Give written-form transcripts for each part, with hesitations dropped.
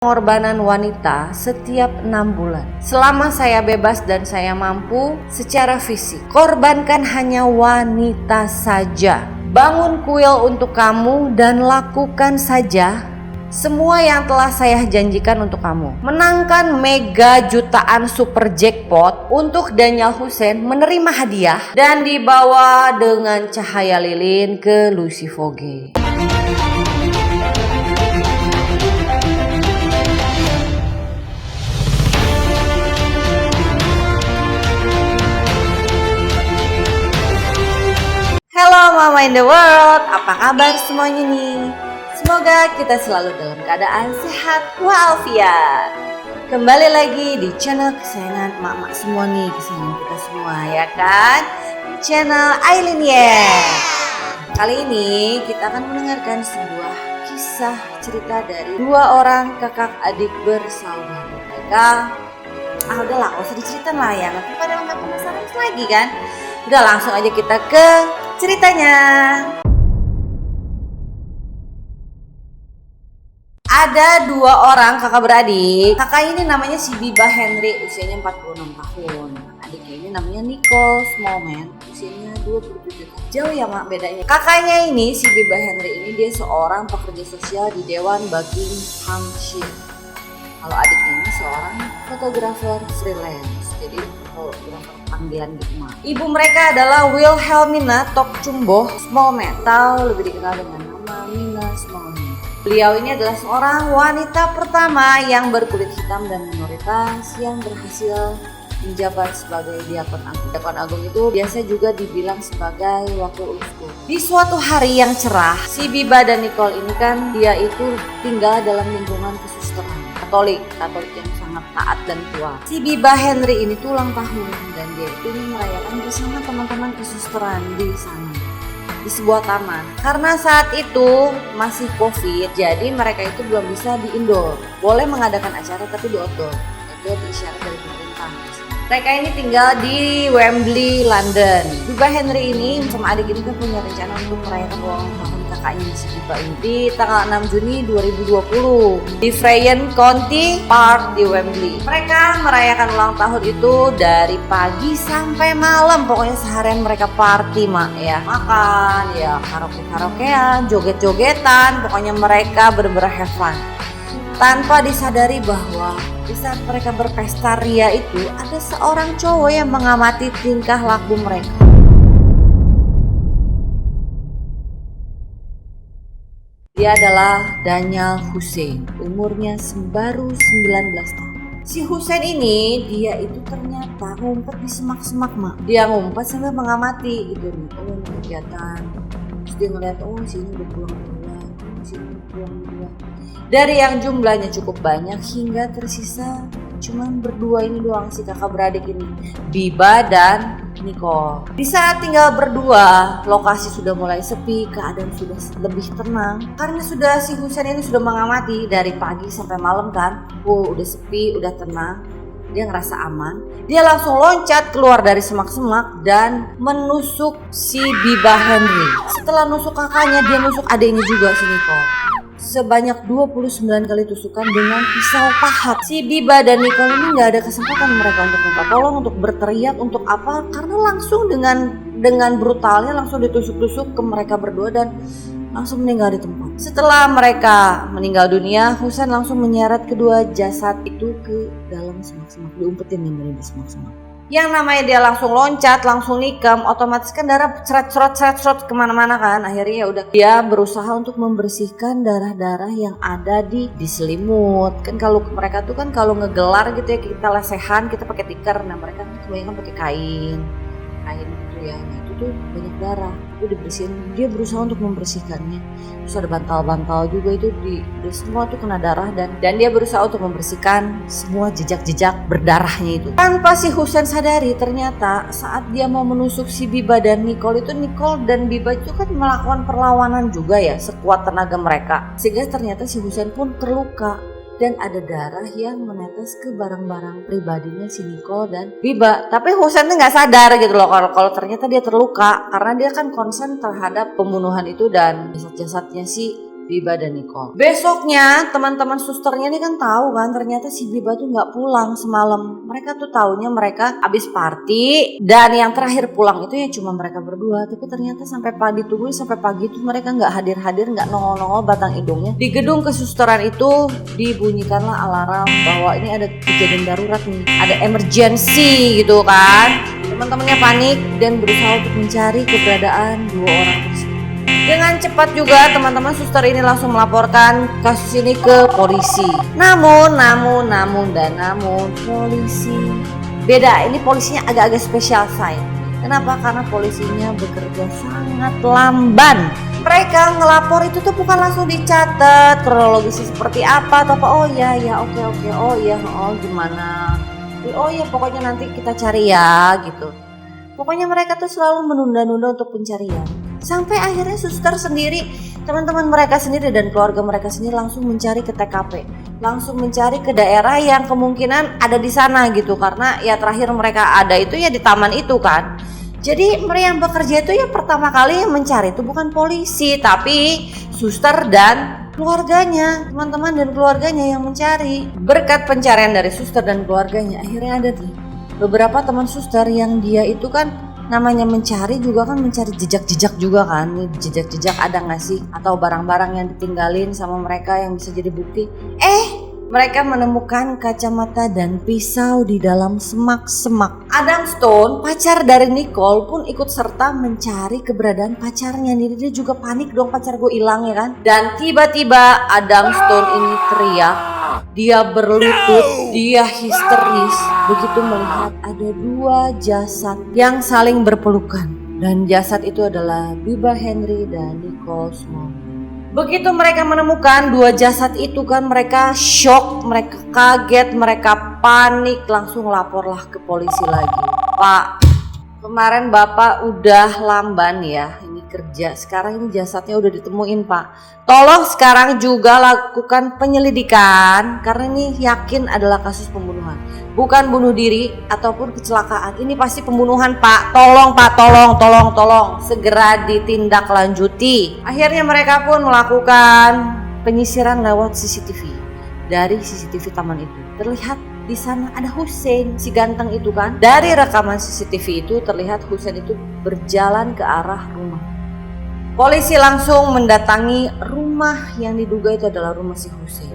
Pengorbanan wanita setiap 6 bulan. Selama saya bebas dan saya mampu secara fisik, korbankan hanya wanita saja. Bangun kuil untuk kamu dan lakukan saja semua yang telah saya janjikan untuk kamu. Menangkan mega jutaan super jackpot untuk Daniel Hussein menerima hadiah dan dibawa dengan cahaya lilin ke Lucy Vogue. Hello Mama in the World, apa kabar semuanya nih? Semoga kita selalu dalam keadaan sehat walafiat. Kembali lagi di channel kesayangan Mama semua nih, kesayangan kita semua ya kan? Channel Aileen Kali ini kita akan mendengarkan sebuah kisah cerita dari dua orang kakak adik bersaudara. Mereka, udahlah gak usah diceritain lah ya, nanti pada nggak penasaran lagi kan? Udah langsung aja kita ke ceritanya. Ada dua orang kakak beradik. Kakak ini namanya si Biba Henry, usianya 46 tahun. Adiknya ini namanya Nicole Smallman, usianya 27 tahun. Jauh ya mak bedanya. Kakaknya ini si Biba Henry ini dia seorang pekerja sosial di Dewan Buckinghamshire. Kalau adiknya ini seorang fotografer freelance. Jadi fotografer panggilan gitu mah. Ibu mereka adalah Wilhelmina Tokchumboh Smallman, atau lebih dikenal dengan nama Mina Smallman. Beliau ini adalah seorang wanita pertama yang berkulit hitam dan minoritas yang berhasil menjabat sebagai diakon agung. Diakon agung itu biasa juga dibilang sebagai wakil uskup. Di suatu hari yang cerah, si Biba dan Nicole ini kan dia itu tinggal dalam lingkungan kesusteran Katolik yang sangat taat dan kuat. Si Biba Henry ini tuh ulang tahun dan dia itu merayakan bersama teman-teman kesusteran di sana, di sebuah taman. Karena saat itu masih COVID, jadi mereka itu belum bisa di indoor. Boleh mengadakan acara tapi di outdoor. Itu isyarat dari pemerintah. Mereka ini tinggal di Wembley, London. Biba Henry ini sama adik ini kan punya rencana untuk merayakan ulang tahun kakaknya si Biba ini di tanggal 6 Juni 2020 di Freyne County Park di Wembley. Mereka merayakan ulang tahun itu dari pagi sampai malam. Pokoknya seharian mereka party mak ya. Makan ya, karaoke-karaokean, joget-jogetan. Pokoknya mereka bener-bener have fun. Tanpa disadari bahwa di saat mereka berpesta ria itu ada seorang cowok yang mengamati tingkah laku mereka. Dia adalah Daniel Hussein, umurnya baru 19 tahun. Si Hussein ini dia itu ternyata ngumpet di semak-semak mak. Dia ngumpet sambil mengamati gitu nih, kegiatan. Terus dia ngeliat sini udah pulang. Dari yang jumlahnya cukup banyak hingga tersisa cuman berdua ini doang si kakak beradik ini, Biba dan Nicole. Di saat tinggal berdua, lokasi sudah mulai sepi, keadaan sudah lebih tenang karena sudah si Hussein ini sudah mengamati dari pagi sampai malam kan. Udah sepi, udah tenang. Dia ngerasa aman. Dia langsung loncat keluar dari semak-semak dan menusuk si Biba Henry. Setelah nusuk kakaknya, dia nusuk adiknya juga si Nicole. Sebanyak 29 kali tusukan dengan pisau pahat. Si Biba dan Nicole ini gak ada kesempatan mereka untuk minta tolong, untuk berteriak, untuk apa, karena langsung dengan brutalnya langsung ditusuk-tusuk ke mereka berdua dan langsung meninggal di tempat. Setelah mereka meninggal dunia, Hussein langsung menyeret kedua jasad itu ke dalam semak-semak, diumpetin di semak-semak. Yang namanya dia langsung loncat, langsung nikam, otomatis kan darah seret-seret kemana-mana kan. Akhirnya ya udah dia berusaha untuk membersihkan darah-darah yang ada di selimut. Kan kalau mereka tuh kan kalau ngegelar gitu ya, kita lesehan, kita pakai tikar. Nah mereka kan kebanyakan pakai kain gitu ya. Nah itu tuh banyak darah, itu dibersihin. Dia berusaha untuk membersihkannya. Terus ada bantal-bantal juga itu di semua tuh kena darah dan dia berusaha untuk membersihkan semua jejak-jejak berdarahnya itu. Tanpa si Hussein sadari, ternyata saat dia mau menusuk si Biba dan Nicole itu, Nicole dan Biba itu kan melakukan perlawanan juga ya sekuat tenaga mereka, sehingga ternyata si Hussein pun terluka dan ada darah yang menetes ke barang-barang pribadinya si Nicole dan Biba. Tapi Hussein tuh nggak sadar gitu loh kalau ternyata dia terluka karena dia kan konsen terhadap pembunuhan itu dan jasad-jasadnya si Biba dan Nicole. Besoknya teman-teman susternya ini kan tahu kan ternyata si Biba tuh nggak pulang semalam. Mereka tuh taunya mereka habis party dan yang terakhir pulang itu ya cuma mereka berdua. Tapi ternyata sampai pagi tunggu sampai pagi itu mereka nggak hadir-hadir, nggak nongol-nongol batang hidungnya. Di gedung kesusteran itu dibunyikanlah alarm bahwa ini ada kejadian darurat nih, ada emergency gitu kan. Teman-temannya panik dan berusaha untuk mencari keberadaan dua orang tersebut. Dengan cepat juga teman-teman suster ini langsung melaporkan kasus ini ke polisi. Namun polisi beda. Ini polisinya agak-agak spesial say. Kenapa? Karena polisinya bekerja sangat lamban. Mereka ngelapor itu tuh bukan langsung dicatat kronologisnya seperti apa atau apa. Oh ya oke. Oh gimana? Oh ya pokoknya nanti kita cari ya gitu. Pokoknya mereka tuh selalu menunda-nunda untuk pencarian. Sampai akhirnya suster sendiri, teman-teman mereka sendiri dan keluarga mereka sendiri langsung mencari ke TKP. Langsung mencari ke daerah yang kemungkinan ada di sana gitu. Karena ya terakhir mereka ada itu ya di taman itu kan. Jadi mereka yang bekerja itu ya pertama kali yang mencari itu bukan polisi, tapi suster dan keluarganya, teman-teman dan keluarganya yang mencari. Berkat pencarian dari suster dan keluarganya, akhirnya ada nih beberapa teman suster yang dia itu kan namanya mencari juga kan mencari jejak-jejak juga kan. Jejak-jejak ada nggak sih atau barang-barang yang ditinggalin sama mereka yang bisa jadi bukti. Mereka menemukan kacamata dan pisau di dalam semak-semak. Adam Stone, pacar dari Nicole pun ikut serta mencari keberadaan pacarnya. Nih dia juga panik dong, pacar gue hilang ya kan. Dan tiba-tiba Adam Stone ini teriak. Dia berlutut, dia histeris begitu melihat ada dua jasad yang saling berpelukan. Dan jasad itu adalah Biba Henry dan Nicole Small. Begitu mereka menemukan dua jasad itu kan mereka shock, mereka kaget, mereka panik, langsung laporlah ke polisi lagi. Pak, kemarin Bapak udah lamban ya ini kerja, sekarang ini jasadnya udah ditemuin Pak. Tolong sekarang juga lakukan penyelidikan karena ini yakin adalah kasus pembunuhan. Bukan bunuh diri ataupun kecelakaan. Ini pasti pembunuhan Pak. Tolong Pak, tolong. Segera ditindaklanjuti. Akhirnya mereka pun melakukan penyisiran lewat CCTV. Dari CCTV taman itu terlihat di sana ada Hussein, si ganteng itu kan. Dari rekaman CCTV itu terlihat Hussein itu berjalan ke arah rumah. Polisi langsung mendatangi rumah yang diduga itu adalah rumah si Hussein.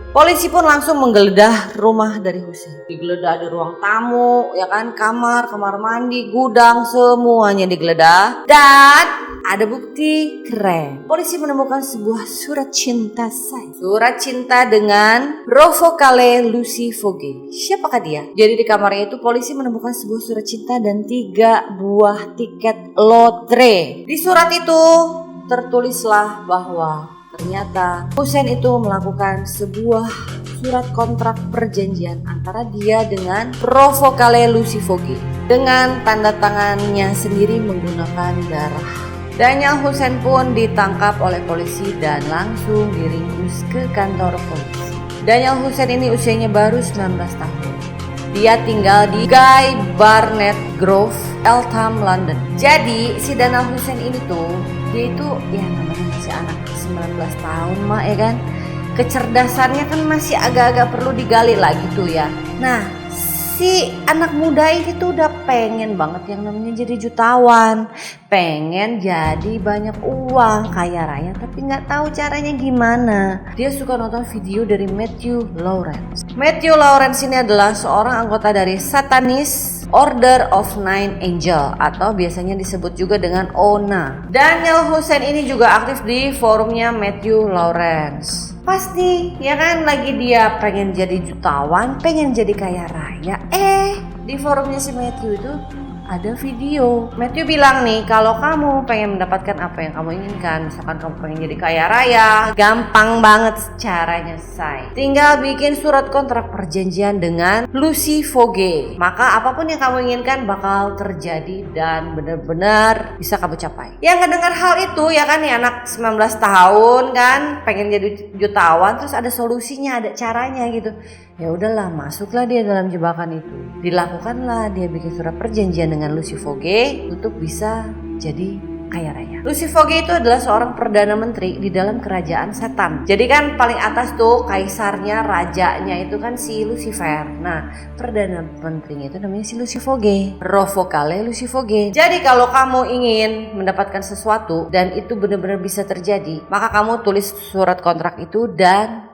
Polisi pun langsung menggeledah rumah dari Hussein. Digeledah di ruang tamu, ya kan, kamar mandi, gudang, semuanya digeledah. Dan ada bukti keren. Polisi menemukan sebuah surat cinta say. Surat cinta dengan Provocale Lucy Foge. Siapakah dia? Jadi di kamarnya itu polisi menemukan sebuah surat cinta dan 3 buah tiket lotre. Di surat itu tertulislah bahwa ternyata Hussein itu melakukan sebuah surat kontrak perjanjian antara dia dengan Provocale Lucy Foge dengan tanda tangannya sendiri menggunakan darah. Daniel Hussein pun ditangkap oleh polisi dan langsung diringkus ke kantor polisi. Daniel Hussein ini usianya baru 19 tahun. Dia tinggal di Guy Barnett Grove, Eltham, London. Jadi si Daniel Hussein ini tuh dia itu ya namanya masih anak 19 tahun mak ya kan. Kecerdasannya kan masih agak-agak perlu digali lagi tuh ya. Nah si anak muda ini tuh udah pengen banget yang namanya jadi jutawan. Pengen jadi banyak uang, kaya raya, tapi nggak tahu caranya gimana. Dia suka nonton video dari Matthew Lawrence. Matthew Lawrence ini adalah seorang anggota dari Satanis Order of Nine Angel atau biasanya disebut juga dengan ONA. Daniel Hussein ini juga aktif di forumnya Matthew Lawrence. Pasti ya kan lagi dia pengen jadi jutawan, pengen jadi kaya raya. Di forumnya si Matthew itu ada video. Matthew bilang nih, kalau kamu pengen mendapatkan apa yang kamu inginkan, misalkan kamu pengen jadi kaya raya, gampang banget caranya say. Tinggal bikin surat kontrak perjanjian dengan Lucy Foge. Maka apapun yang kamu inginkan bakal terjadi dan benar-benar bisa kamu capai. Yang ngedengar hal itu ya kan nih anak 19 tahun kan, pengen jadi jutawan, terus ada solusinya, ada caranya gitu. Ya udahlah, masuklah dia dalam jebakan itu. Dilakukanlah dia bikin surat perjanjian dengan Lucy Foge untuk bisa jadi kaya raya. Lucifoge itu adalah seorang perdana menteri di dalam kerajaan setan. Jadi kan paling atas tuh kaisarnya, rajanya itu kan si Lucifer. Nah, perdana menterinya itu namanya si Lucifoge. Roh vokale Lucifoge. Jadi kalau kamu ingin mendapatkan sesuatu dan itu benar-benar bisa terjadi, maka kamu tulis surat kontrak itu dan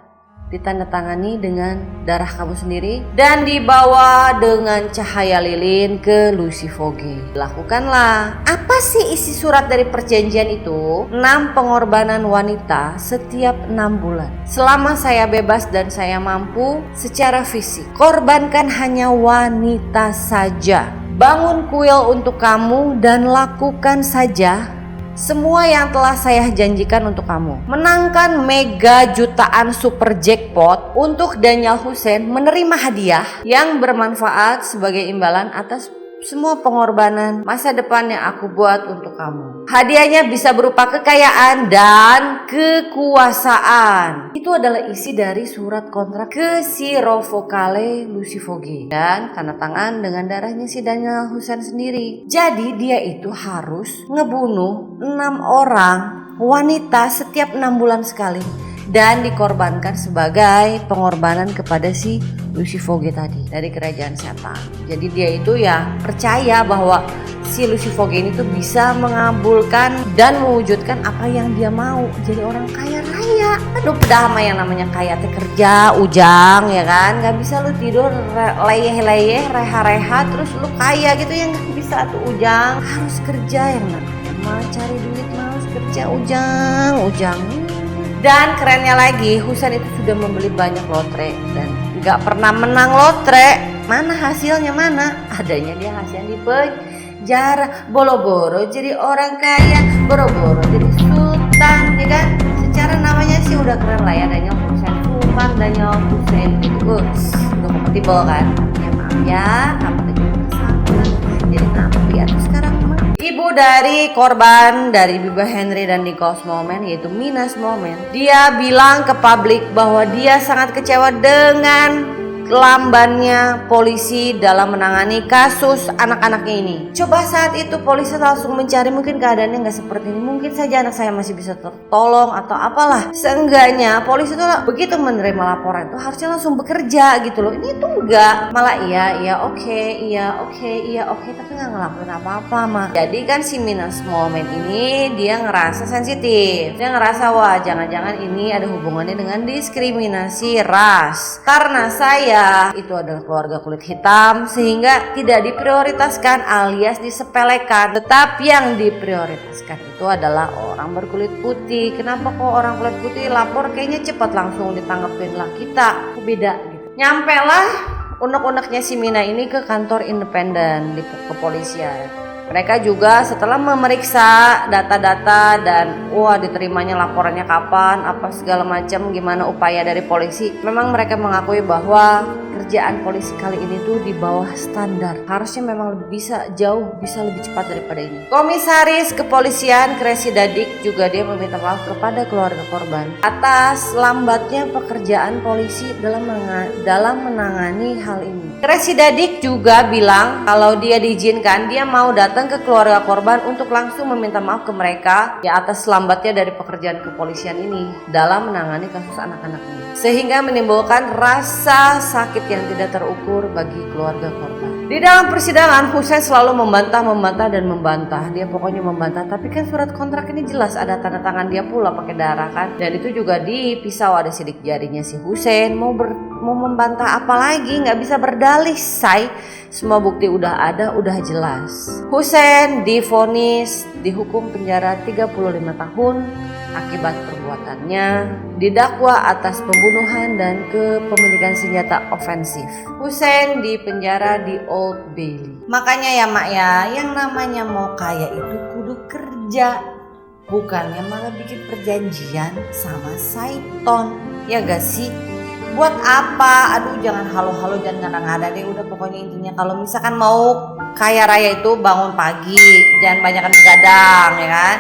ditandatangani dengan darah kamu sendiri dan dibawa dengan cahaya lilin ke Lucifoge. Lakukanlah. Apa sih isi surat dari perjanjian itu? 6 pengorbanan wanita setiap 6 bulan. Selama saya bebas dan saya mampu secara fisik, korbankan hanya wanita saja. Bangun kuil untuk kamu dan lakukan saja semua yang telah saya janjikan untuk kamu. Menangkan mega jutaan super jackpot untuk Daniel Hussein menerima hadiah yang bermanfaat sebagai imbalan atas semua pengorbanan masa depan yang aku buat untuk kamu. Hadiahnya bisa berupa kekayaan dan kekuasaan. Itu adalah isi dari surat kontrak ke si Roh vokale Lucifoge dan tanda tangan dengan darahnya si Daniel Hussein sendiri. Jadi dia itu harus ngebunuh 6 orang wanita setiap 6 bulan sekali dan dikorbankan sebagai pengorbanan kepada si Lucifoge tadi dari kerajaan setan. Jadi dia itu ya percaya bahwa si Lucifoge ini tuh bisa mengabulkan dan mewujudkan apa yang dia mau. Jadi orang kaya raya. Aduh padahal yang namanya kaya teh kerja ujang ya kan. Gak bisa lu tidur leyeh-leyeh reha-reha terus lu kaya gitu ya, gak bisa tuh ujang. Harus kerja yang namanya cari duit, harus kerja ujang. Dan kerennya lagi, Hussein itu sudah membeli banyak lotre dan gak pernah menang lotre. Mana hasilnya mana? Adanya dia hasilnya di penjara. Boro-boro jadi orang kaya, boro-boro jadi sultan ya kan. Secara namanya sih udah keren lah ya, Daniel Hussein Sultan, Daniel Hussein itu udah kompatibel kan. Ya maaf ya, kamu juga sama. Jadi napi atau sekarang ibu dari korban dari Biba Henry dan Nicole Smallman yaitu Mina Smallman, dia bilang ke publik bahwa dia sangat kecewa dengan lambannya polisi dalam menangani kasus anak-anaknya ini. Coba saat itu polisi langsung mencari, mungkin keadaannya nggak seperti ini, mungkin saja anak saya masih bisa tertolong atau apalah. Seenggaknya polisi itu begitu menerima laporan itu harusnya langsung bekerja gitu loh. Ini tuh enggak, malah iya oke tapi nggak ngelakuin apa-apa mah. Jadi kan si Mina Smallman ini dia ngerasa sensitif, dia ngerasa wah jangan-jangan ini ada hubungannya dengan diskriminasi ras karena saya itu adalah keluarga kulit hitam sehingga tidak diprioritaskan alias disepelekan. Tetapi yang diprioritaskan itu adalah orang berkulit putih. Kenapa kok orang kulit putih lapor kayaknya cepat langsung ditanggepin lah, kita beda gitu. Nyampe lah unek-uneknya si Mina ini ke kantor independen di kepolisian. Mereka juga setelah memeriksa data-data dan diterimanya laporannya kapan, apa segala macam, gimana upaya dari polisi. Memang mereka mengakui bahwa kerjaan polisi kali ini tuh di bawah standar. Harusnya memang bisa lebih cepat daripada ini. Komisaris kepolisian Kresi Dadik juga dia meminta maaf kepada keluarga korban atas lambatnya pekerjaan polisi dalam menangani hal ini. Kresi Dadik juga bilang kalau dia diizinkan dia mau datang ke keluarga korban untuk langsung meminta maaf ke mereka ya atas lambatnya dari pekerjaan kepolisian ini dalam menangani kasus anak-anak ini, sehingga menimbulkan rasa sakit yang tidak terukur bagi keluarga korban. Di dalam persidangan Hussein selalu membantah. Dia pokoknya membantah, tapi kan surat kontrak ini jelas ada tanda tangan dia pula pakai darah kan. Dan itu juga di pisau ada sidik jarinya si Hussein. Mau membantah apa lagi? Nggak bisa berdalih, say. Semua bukti udah ada, udah jelas. Hussein divonis dihukum penjara 35 tahun akibat perbuatannya, didakwa atas pembunuhan dan kepemilikan senjata ofensif. Hussein dipenjara di Old Bailey. Makanya ya mak ya, yang namanya mau kaya itu kudu kerja, bukannya malah bikin perjanjian sama Saiton. Ya gak sih? Buat apa? Aduh jangan halo-halo, jangan ngada-ngada deh. Udah pokoknya intinya kalau misalkan mau kaya raya itu bangun pagi, jangan banyakan begadang ya kan.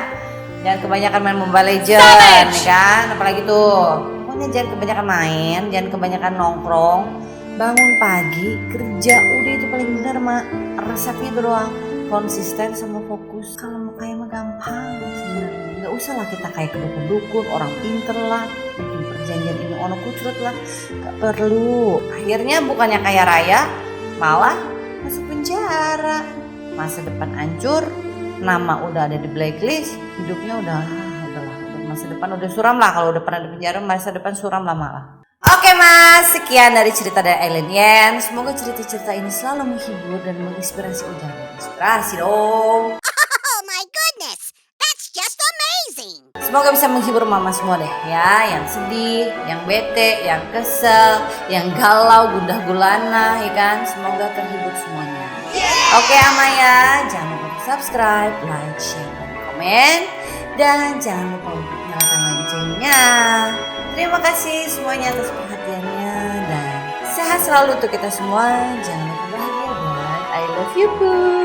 Jangan kebanyakan main Mobile Legends ya kan, apalagi tuh. Pokoknya jangan kebanyakan main, jangan kebanyakan nongkrong. Bangun pagi, kerja, udah itu paling benar mak. Resepnya itu doang. konsisten sama fokus. Kalau mau kaya mah gampang sebenarnya. Nggak usah lah kita kayak kedukun-dukun, orang pinter lah, bikin perjanjian ini ono kucrut lah. Gak perlu. Akhirnya bukannya kaya raya, malah masuk penjara. Masa depan hancur, nama udah ada di blacklist, hidupnya udah masa depan udah suram lah. Kalau udah pernah di penjara, masa depan suram lah malah. Oke mas, sekian dari cerita dari Aileen Yen. Semoga cerita-cerita ini selalu menghibur dan menginspirasi. Jangan menginspirasi dong. Oh my goodness, that's just amazing. Semoga bisa menghibur mama semua deh ya. Yang sedih, yang bete, yang kesel, yang galau, gundah gulana ya kan. Semoga terhibur semuanya. Oke Amaya, jangan lupa subscribe, like, share, dan komen. Dan jangan lupa untuk nyalakan loncengnya. Terima kasih semuanya atas perhatiannya. Dan sehat selalu untuk kita semua. Jangan lupa bahagia dan I love you boo.